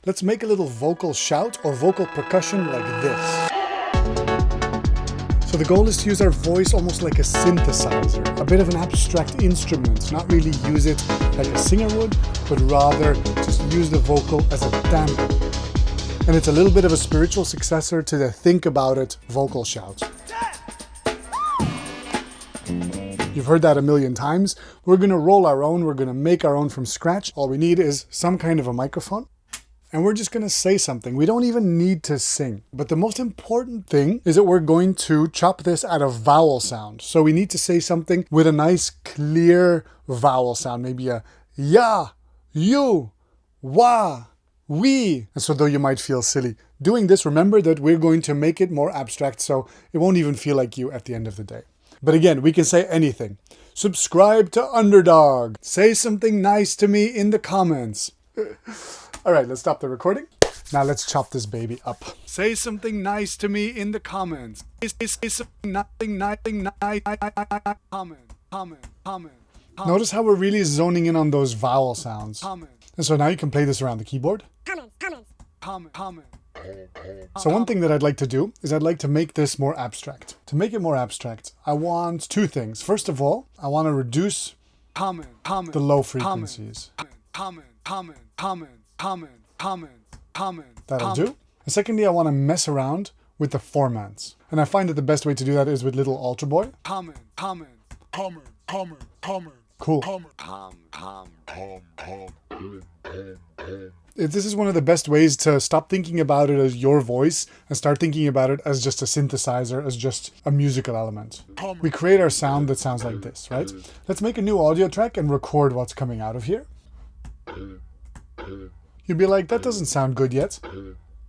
Let's make a little vocal shout or vocal percussion like this. So the goal is to use our voice almost like a synthesizer, a bit of an abstract instrument, not really use it like a singer would, but rather just use the vocal as a damper. And it's a little bit of a spiritual successor to the think about it vocal shout. You've heard that a million times. We're gonna roll our own, we're gonna make our own from scratch. All we need is some kind of a microphone. And we're just gonna say something. We don't even need to sing. But the most important thing is that we're going to chop this at a vowel sound. So we need to say something with a nice clear vowel sound. Maybe a ya, you, wa, we. And so though you might feel silly doing this, remember that we're going to make it more abstract so it won't even feel like you at the end of the day. But again, we can say anything. Subscribe to Underdog. Say something nice to me in the comments. All right, let's stop the recording. Now let's chop this baby up. Say something nice to me in the comments. Say something nice. Comment. Notice how we're really zoning in on those vowel sounds. And so now you can play this around the keyboard. Comment. So one thing that I'd like to do is I'd like to make this more abstract. To make it more abstract, I want two things. First of all, I want to reduce the low frequencies. That'll do. And secondly, I want to mess around with the formants. And I find that the best way to do that is with little Ultra Boy. Cool. This is one of the best ways to stop thinking about it as your voice and start thinking about it as just a synthesizer, as just a musical element. We create our sound that sounds like this, right? Let's make a new audio track and record what's coming out of here. You'd be like, that doesn't sound good yet.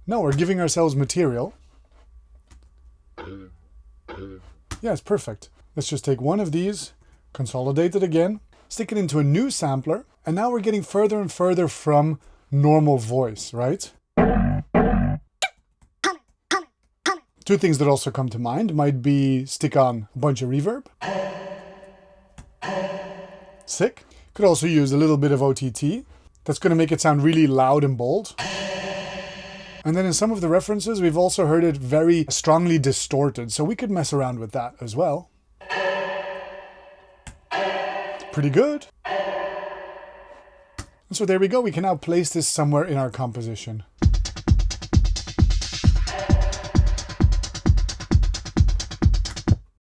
No, we're giving ourselves material. Yeah, it's perfect. Let's just take one of these, consolidate it again, stick it into a new sampler, and now we're getting further and further from normal voice, right? Two things that also come to mind might be stick on a bunch of reverb. Sick. Could also use a little bit of OTT. That's going to make it sound really loud and bold. And then in some of the references, we've also heard it very strongly distorted. So we could mess around with that as well. Pretty good. And so there we go. We can now place this somewhere in our composition.